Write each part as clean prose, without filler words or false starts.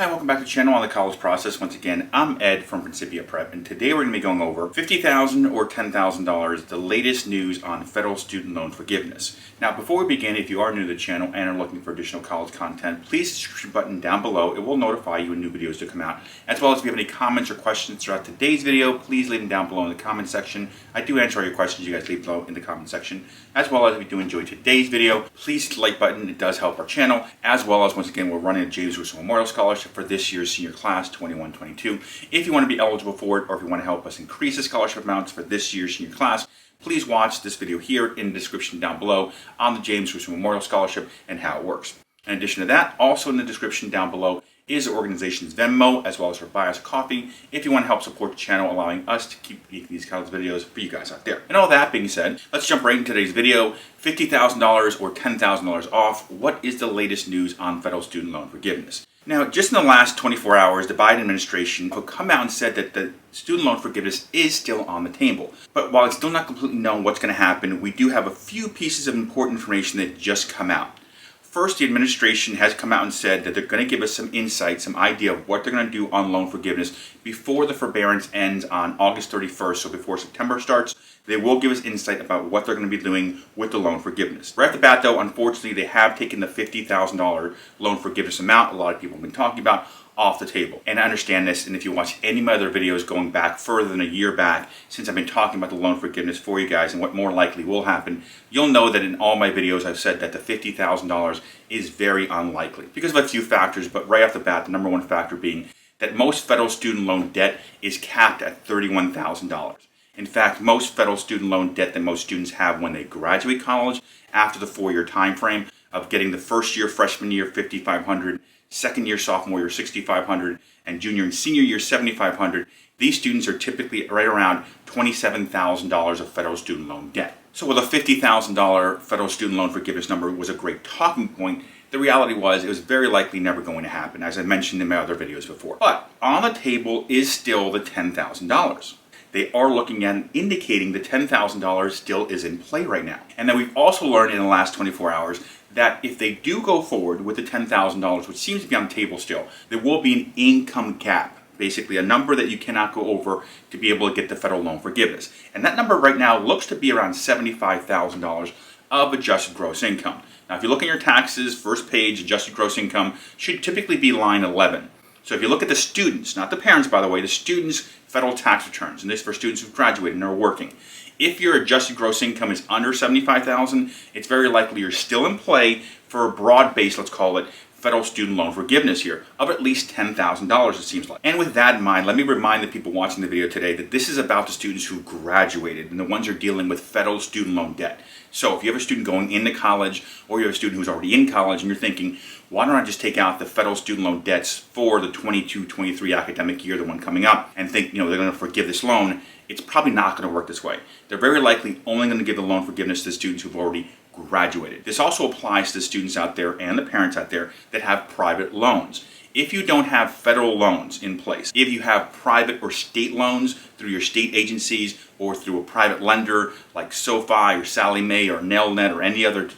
Hi, welcome back to the channel on the college process. Once again, I'm Ed from Principia Prep, and today we're going to be going over $50,000 or $10,000, the latest news on federal student loan forgiveness. Now, before we begin, if you are new to the channel and are looking for additional college content, please hit the subscription button down below. It will notify you when new videos do come out. As well as if you have any comments or questions throughout today's video, please leave them down below in the comment section. I do answer all your questions you guys leave below in the comment section. As well as if you do enjoy today's video, please hit the like button. It does help our channel. As well as, once again, we're running a James Russell Memorial Scholarship for this year's senior class 21-22. If you want to be eligible for it, or if you want to help us increase the scholarship amounts for this year's senior class, please watch this video here in the description down below on the James Russell Memorial Scholarship and how it works. In addition to that, also in the description down below is the organization's Venmo, as well as her buy us a coffee, if you want to help support the channel, allowing us to keep making these kinds of videos for you guys out there. And all that being said, let's jump right into today's video. $50,000 or $10,000 off. What is the latest news on federal student loan forgiveness? Now, just in the last 24 hours, the Biden administration have come out and said that the student loan forgiveness is still on the table. But while it's still not completely known what's going to happen, we do have a few pieces of important information that just come out. First, the administration has come out and said that they're going to give us some insight, some idea of what they're going to do on loan forgiveness before the forbearance ends on August 31st, so before September starts. They will give us insight about what they're going to be doing with the loan forgiveness. Right off the bat, though, unfortunately, they have taken the $50,000 loan forgiveness amount a lot of people have been talking about off the table. And I understand this, and if you watch any of my other videos going back further than a year back, since I've been talking about the loan forgiveness for you guys and what more likely will happen, you'll know that in all my videos I've said that the $50,000 is very unlikely because of a few factors, but right off the bat, the number one factor being that most federal student loan debt is capped at $31,000. In fact, most federal student loan debt that most students have when they graduate college after the 4-year time frame of getting the first year, freshman year, $5,500, second year, sophomore year, $6,500, and junior and senior year, $7,500, these students are typically right around $27,000 of federal student loan debt. So while the $50,000 federal student loan forgiveness number was a great talking point, the reality was it was very likely never going to happen, as I mentioned in my other videos before. But on the table is still the $10,000. They are looking at and indicating the $10,000 still is in play right now. And then we've also learned in the last 24 hours that if they do go forward with the $10,000, which seems to be on the table still, there will be an income cap, basically a number that you cannot go over to be able to get the federal loan forgiveness. And that number right now looks to be around $75,000 of adjusted gross income. Now, if you look at your taxes, first page, adjusted gross income should typically be line 11. So if you look at the students, not the parents, by the way, the students' federal tax returns, and this is for students who've graduated and are working. If your adjusted gross income is under $75,000, it's very likely you're still in play for a broad base, let's call it, federal student loan forgiveness here of at least $10,000, it seems like. And with that in mind, let me remind the people watching the video today that this is about the students who graduated and the ones who are dealing with federal student loan debt. So if you have a student going into college, or you have a student who's already in college and you're thinking, why don't I just take out the federal student loan debts for the 22-23 academic year, the one coming up, and think, they're going to forgive this loan, it's probably not going to work this way. They're very likely only going to give the loan forgiveness to the students who've already graduated. This also applies to the students out there and the parents out there that have private loans. If you don't have federal loans in place, if you have private or state loans through your state agencies or through a private lender like SoFi or Sallie Mae or Nelnet or any other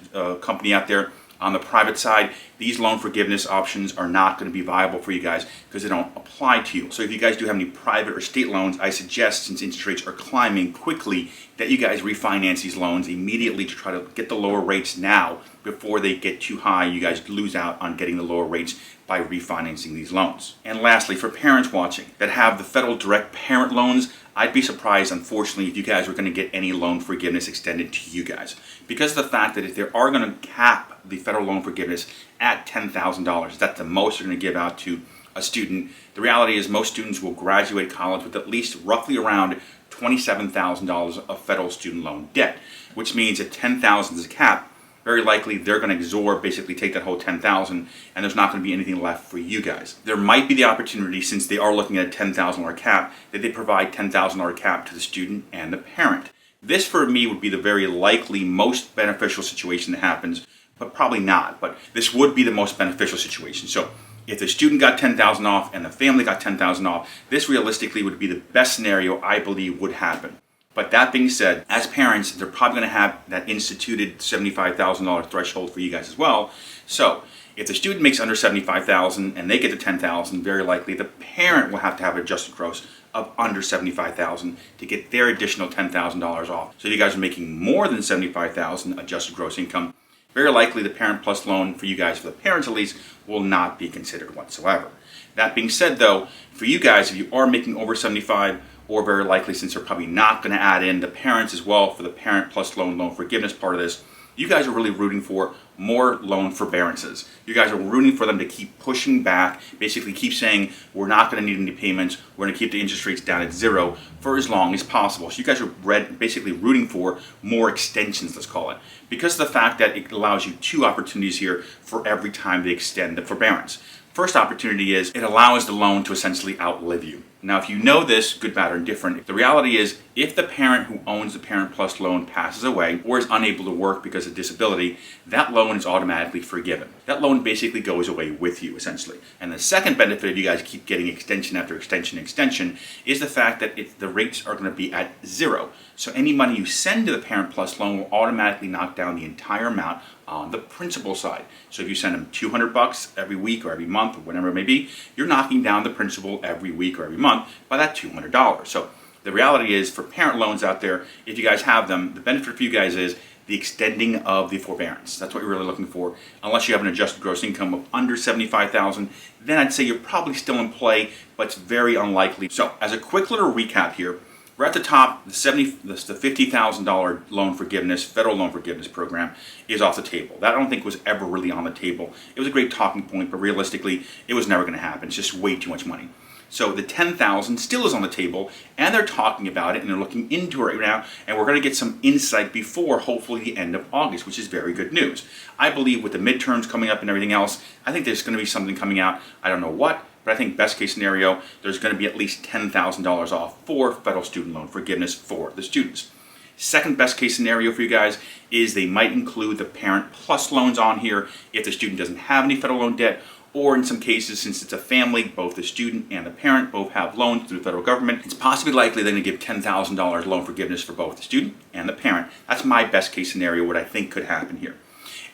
company out there on the private side, these loan forgiveness options are not going to be viable for you guys because they don't apply to you. So if you guys do have any private or state loans, I suggest, since interest rates are climbing quickly, that you guys refinance these loans immediately to try to get the lower rates now before they get too high. You guys lose out on getting the lower rates by refinancing these loans. And lastly, for parents watching that have the federal direct parent loans, I'd be surprised, unfortunately, if you guys were going to get any loan forgiveness extended to you guys. Because of the fact that if they are going to cap the federal loan forgiveness at $10,000, that's the most they're going to give out to a student. The reality is most students will graduate college with at least roughly around $27,000 of federal student loan debt, which means that $10,000 is a cap. Very likely they're going to absorb, basically take that whole $10,000, and there's not going to be anything left for you guys. There might be the opportunity, since they are looking at a $10,000 cap, that they provide $10,000 cap to the student and the parent. This for me would be the very likely most beneficial situation that happens, but probably not. But this would be the most beneficial situation. So if the student got $10,000 off and the family got $10,000 off, this realistically would be the best scenario I believe would happen. But that being said, as parents, they're probably going to have that instituted $75,000 threshold for you guys as well. So If the student makes under $75,000 and they get to $10,000, very likely the parent will have to have an adjusted gross of under $75,000 to get their additional $10,000 off. So if you guys are making more than $75,000 adjusted gross income, very likely the parent plus loan for you guys, for the parents at least, will not be considered whatsoever. That being said though, for you guys, if you are making over 75, or very likely since they're probably not going to add in the parents as well for the parent plus loan forgiveness part of this, you guys are really rooting for more loan forbearances. You guys are rooting for them to keep pushing back, basically keep saying, we're not going to need any payments, we're going to keep the interest rates down at zero for as long as possible. So you guys are basically rooting for more extensions, let's call it, because of the fact that it allows you two opportunities here for every time they extend the forbearance. First opportunity is it allows the loan to essentially outlive you. Now, if you know this, good, bad, or indifferent, the reality is if the parent who owns the parent plus loan passes away or is unable to work because of disability, that loan is automatically forgiven. That loan basically goes away with you, essentially. And the second benefit of you guys keep getting extension after extension is the fact that the rates are going to be at zero. So any money you send to the parent plus loan will automatically knock down the entire amount on the principal side. So if you send them $200 every week or every month or whatever it may be, you're knocking down the principal every week or every month by that $200. So the reality is, for parent loans out there, if you guys have them, the benefit for you guys is the extending of the forbearance. That's what you're really looking for. Unless you have an adjusted gross income of under $75,000, then I'd say you're probably still in play, but it's very unlikely. So as a quick little recap here, we're at the top, the $50,000 loan forgiveness, federal loan forgiveness program is off the table. That I don't think was ever really on the table. It was a great talking point, but realistically, it was never going to happen. It's just way too much money. So the $10,000 still is on the table, and they're talking about it, and they're looking into it right now, and we're going to get some insight before hopefully the end of August, which is very good news. I believe with the midterms coming up and everything else, I think there's going to be something coming out. I don't know what, but I think best case scenario, there's going to be at least $10,000 off for federal student loan forgiveness for the students. Second best case scenario for you guys is they might include the parent plus loans on here if the student doesn't have any federal loan debt, or in some cases, since it's a family, both the student and the parent both have loans through the federal government, it's possibly likely they're going to give $10,000 loan forgiveness for both the student and the parent. That's my best case scenario, what I think could happen here.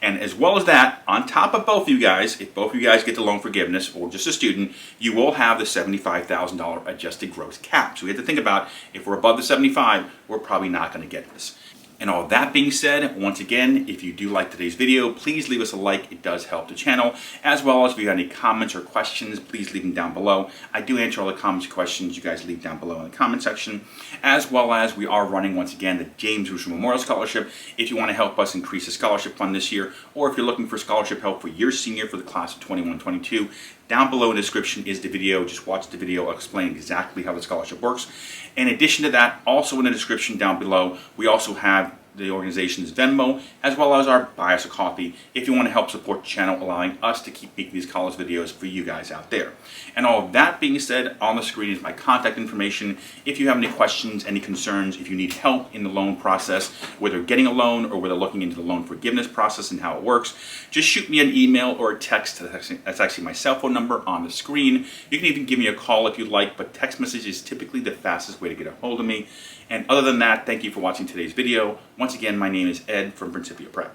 And as well as that, on top of both of you guys, if both of you guys get the loan forgiveness, or just a student, you will have the $75,000 adjusted gross cap. So we have to think about, if we're above the 75, we're probably not going to get this. And all that being said, once again, if you do like today's video, please leave us a like. It does help the channel. As well as if you have any comments or questions, please leave them down below. I do answer all the comments and questions you guys leave down below in the comment section. As well as we are running, once again, the James Russo Memorial Scholarship. If you want to help us increase the scholarship fund this year, or if you're looking for scholarship help for your senior for the class of 21-22, down below in the description is the video. Just watch the video explaining exactly how the scholarship works. In addition to that, also in the description down below, we also have the organization's Venmo, as well as our buy us a coffee if you want to help support the channel, allowing us to keep making these college videos for you guys out there. And all of that being said, on the screen is my contact information. If you have any questions, any concerns, if you need help in the loan process, whether getting a loan or whether looking into the loan forgiveness process and how it works, just shoot me an email or a text. That's actually my cell phone number on the screen. You can even give me a call if you like, but text message is typically the fastest way to get a hold of me. And other than that, thank you for watching today's video. Once again, my name is Ed from Principia Prep.